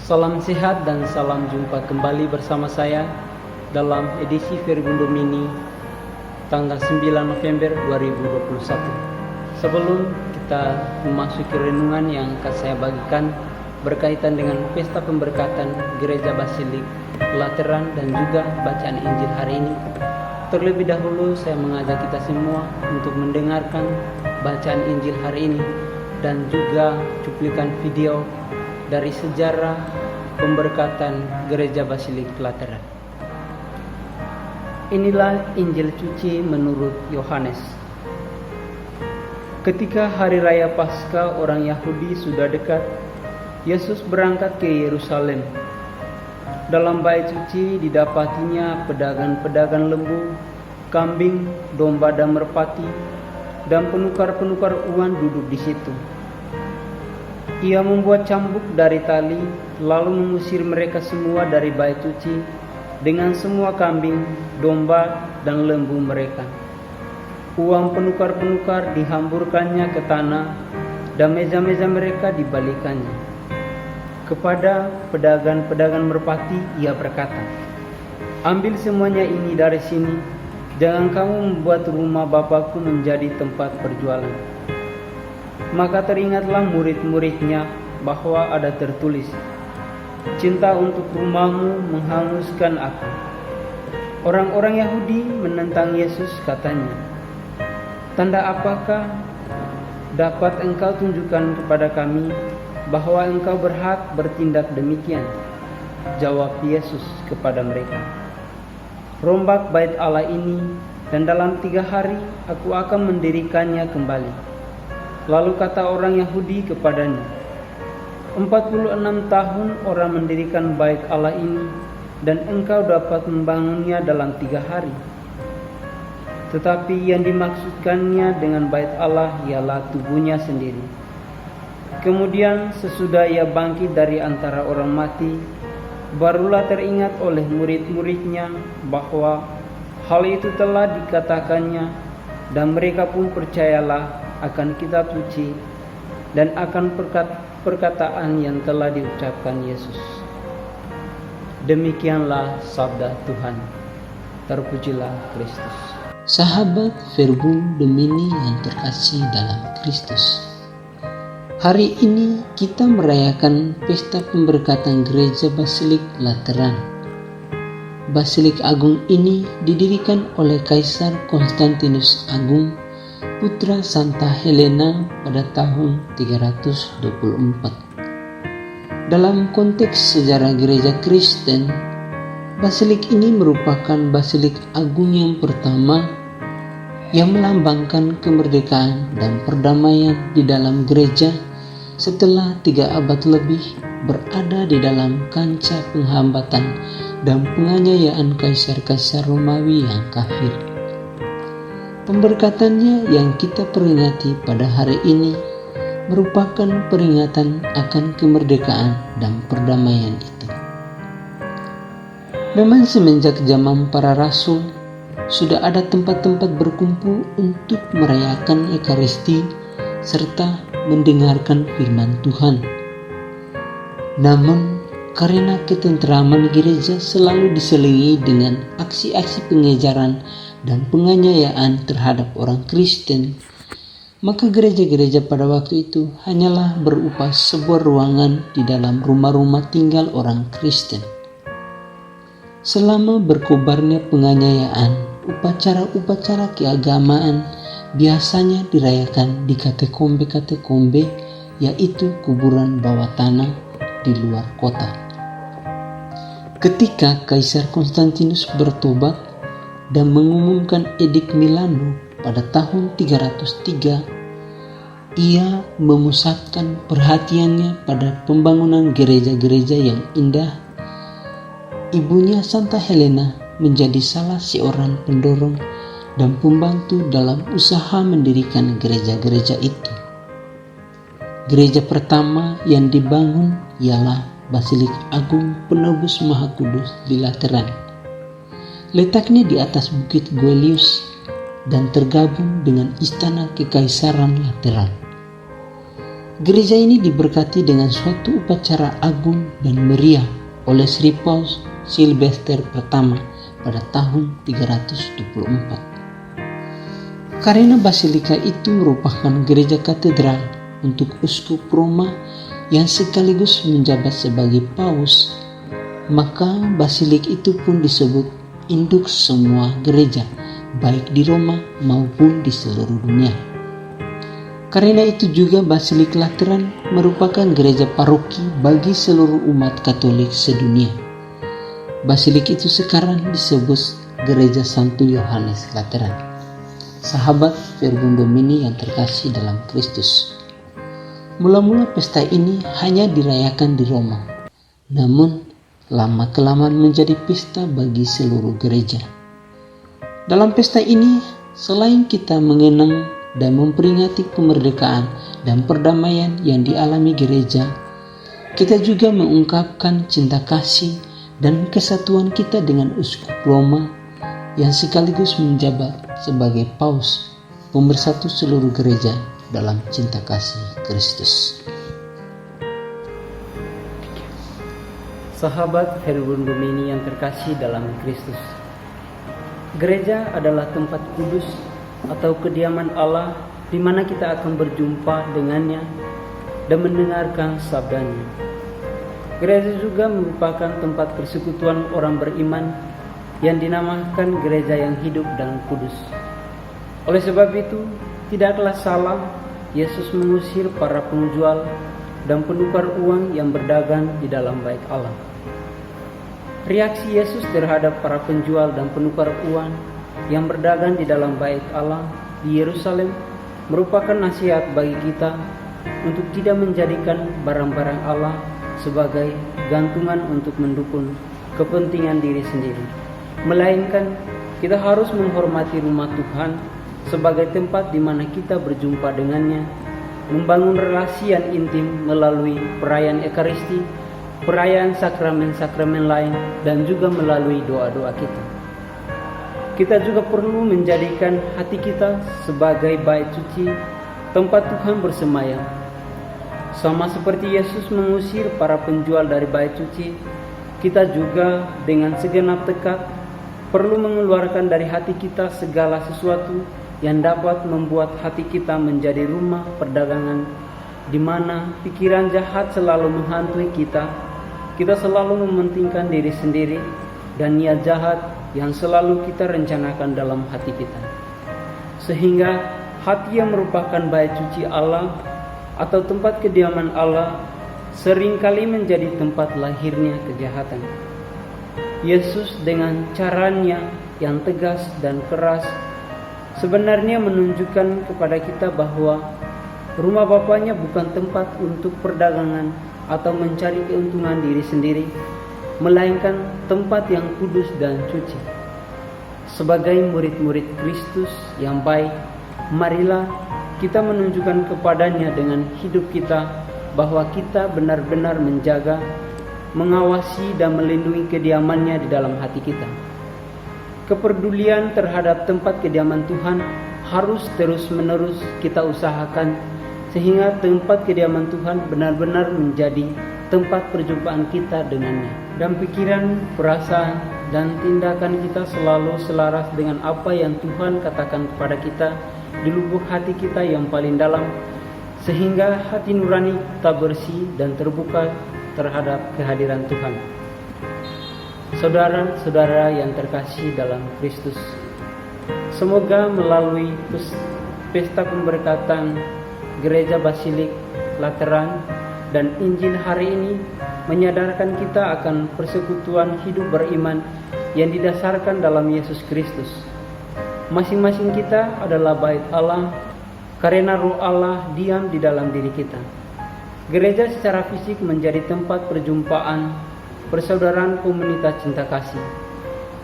Salam sehat dan salam jumpa kembali bersama saya dalam edisi Verbum Domini tanggal 9 November 2021. Sebelum kita memasuki renungan yang akan saya bagikan berkaitan dengan pesta pemberkatan Gereja Basilik Lateran dan juga bacaan Injil hari ini, terlebih dahulu saya mengajak kita semua untuk mendengarkan bacaan Injil hari ini dan juga cuplikan video dari sejarah pemberkatan Gereja Basilik Lateran. Inilah Injil suci menurut Yohanes. Ketika hari raya Paskah orang Yahudi sudah dekat, Yesus berangkat ke Yerusalem. Dalam bait suci didapatinya pedagang-pedagang lembu, kambing, domba dan merpati, dan penukar-penukar uang duduk di situ. Ia membuat cambuk dari tali, lalu mengusir mereka semua dari bait suci dengan semua kambing, domba, dan lembu mereka. Uang penukar-penukar dihamburkannya ke tanah, dan meja-meja mereka dibalikannya. Kepada pedagang-pedagang merpati ia berkata, "Ambil semuanya ini dari sini, jangan kamu membuat rumah Bapakku menjadi tempat perjualan." Maka teringatlah murid-muridnya bahwa ada tertulis, "Cinta untuk rumahmu menghanguskan aku." Orang-orang Yahudi menentang Yesus, katanya, "Tanda apakah dapat engkau tunjukkan kepada kami bahwa engkau berhak bertindak demikian?" Jawab Yesus kepada mereka, "Rombak bait Allah ini, dan dalam 3 hari aku akan mendirikannya kembali." Lalu kata orang Yahudi kepadanya, 46 tahun orang mendirikan bait Allah ini, dan engkau dapat membangunnya dalam 3 hari. Tetapi yang dimaksudkannya dengan bait Allah ialah tubuhnya sendiri. Kemudian sesudah ia bangkit dari antara orang mati, barulah teringat oleh murid-muridnya bahwa hal itu telah dikatakannya, dan mereka pun percayalah akan kitab suci dan akan perkataan yang telah diucapkan Yesus. Demikianlah sabda Tuhan. Terpujilah Kristus. Sahabat Verbum Domini yang terkasih dalam Kristus, hari ini kita merayakan pesta pemberkatan Gereja Basilik Lateran. Basilik Agung ini didirikan oleh Kaisar Konstantinus Agung, putra Santa Helena, pada tahun 324. Dalam konteks sejarah gereja Kristen, basilik ini merupakan basilik agung yang pertama yang melambangkan kemerdekaan dan perdamaian di dalam gereja setelah 3 abad lebih berada di dalam kancah penghambatan dan penganiayaan kaisar-kaisar Romawi yang kafir. Pemberkatannya yang kita peringati pada hari ini merupakan peringatan akan kemerdekaan dan perdamaian itu. Memang semenjak zaman para rasul sudah ada tempat-tempat berkumpul untuk merayakan Ekaristi serta mendengarkan firman Tuhan. Namun karena ketentraman gereja selalu diselingi dengan aksi-aksi pengejaran dan penganiayaan terhadap orang Kristen, maka gereja-gereja pada waktu itu hanyalah berupa sebuah ruangan di dalam rumah-rumah tinggal orang Kristen. Selama berkobarnya penganiayaan, upacara-upacara keagamaan biasanya dirayakan di katakombe-katakombe, yaitu kuburan bawah tanah di luar kota. Ketika Kaisar Konstantinus bertobat dan mengumumkan Edik Milano pada tahun 303, ia memusatkan perhatiannya pada pembangunan gereja-gereja yang indah. Ibunya Santa Helena menjadi salah seorang pendorong dan pembantu dalam usaha mendirikan gereja-gereja itu. Gereja pertama yang dibangun ialah Basilik Agung Penebus Maha Kudus di Lateran. Letaknya di atas Bukit Goelius dan tergabung dengan Istana Kekaisaran Lateran. Gereja ini diberkati dengan suatu upacara agung dan meriah oleh Sri Paus Sylvester pertama pada tahun 324. Karena basilika itu merupakan gereja katedral untuk uskup Roma yang sekaligus menjabat sebagai paus, maka basilik itu pun disebut induk semua gereja, baik di Roma maupun di seluruh dunia. Karena itu juga Basilik Lateran merupakan gereja paroki bagi seluruh umat Katolik sedunia. Basilik itu sekarang disebut Gereja Santo Yohanes Lateran. Sahabat Verbum Domini yang terkasih dalam Kristus. Mula-mula pesta ini hanya dirayakan di Roma, namun lama-kelamaan menjadi pesta bagi seluruh gereja. Dalam pesta ini, selain kita mengenang dan memperingati kemerdekaan dan perdamaian yang dialami gereja, kita juga mengungkapkan cinta kasih dan kesatuan kita dengan uskup Roma yang sekaligus menjabat sebagai paus, pemersatu seluruh gereja dalam cinta kasih Kristus. Sahabat Verbum Domini yang terkasih dalam Kristus, gereja adalah tempat kudus atau kediaman Allah di mana kita akan berjumpa dengannya dan mendengarkan sabdanya. Gereja juga merupakan tempat persekutuan orang beriman yang dinamakan gereja yang hidup dan kudus. Oleh sebab itu, tidaklah salah Yesus mengusir para penjual dan penukar uang yang berdagang di dalam bait Allah. Reaksi Yesus terhadap para penjual dan penukar uang yang berdagang di dalam bait Allah di Yerusalem merupakan nasihat bagi kita untuk tidak menjadikan barang-barang Allah sebagai gantungan untuk mendukung kepentingan diri sendiri, melainkan kita harus menghormati rumah Tuhan sebagai tempat di mana kita berjumpa dengannya, membangun relasi yang intim melalui perayaan Ekaristi, perayaan sakramen-sakramen lain, dan juga melalui doa-doa kita. Kita juga perlu menjadikan hati kita sebagai bait suci, tempat Tuhan bersemayam. Sama seperti Yesus mengusir para penjual dari bait suci, kita juga dengan segenap tekad perlu mengeluarkan dari hati kita segala sesuatu yang dapat membuat hati kita menjadi rumah perdagangan, di mana pikiran jahat selalu menghantui kita. Kita selalu mementingkan diri sendiri dan niat jahat yang selalu kita rencanakan dalam hati kita, sehingga hati yang merupakan bait suci Allah atau tempat kediaman Allah seringkali menjadi tempat lahirnya kejahatan. Yesus dengan caranya yang tegas dan keras sebenarnya menunjukkan kepada kita bahwa rumah Bapaknya bukan tempat untuk perdagangan atau mencari keuntungan diri sendiri, melainkan tempat yang kudus dan suci. Sebagai murid-murid Kristus yang baik, marilah kita menunjukkan kepadanya dengan hidup kita bahwa kita benar-benar menjaga, mengawasi dan melindungi kediamannya di dalam hati kita. Kepedulian terhadap tempat kediaman Tuhan harus terus-menerus kita usahakan, sehingga tempat kediaman Tuhan benar-benar menjadi tempat perjumpaan kita dengannya, dan pikiran, perasaan, dan tindakan kita selalu selaras dengan apa yang Tuhan katakan kepada kita di lubuk hati kita yang paling dalam, sehingga hati nurani kita bersih dan terbuka terhadap kehadiran Tuhan. Saudara-saudara yang terkasih dalam Kristus, semoga melalui pesta pemberkatan Gereja Basilik Lateran dan Injil hari ini menyadarkan kita akan persekutuan hidup beriman yang didasarkan dalam Yesus Kristus. Masing-masing kita adalah bait Allah karena Roh Allah diam di dalam diri kita. Gereja secara fisik menjadi tempat perjumpaan persaudaraan komunitas cinta kasih,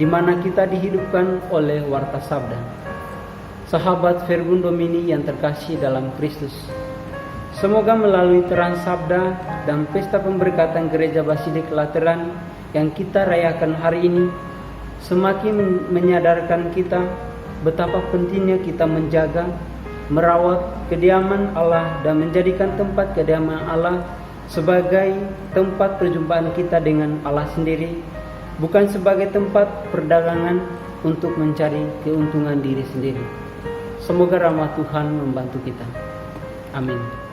di mana kita dihidupkan oleh warta sabda. Sahabat Verbum Domini yang terkasih dalam Kristus, semoga melalui terang sabda dan pesta pemberkatan Gereja Basilik Lateran yang kita rayakan hari ini, semakin menyadarkan kita betapa pentingnya kita menjaga, merawat kediaman Allah dan menjadikan tempat kediaman Allah sebagai tempat perjumpaan kita dengan Allah sendiri, bukan sebagai tempat perdagangan untuk mencari keuntungan diri sendiri. Semoga rahmat Tuhan membantu kita. Amin.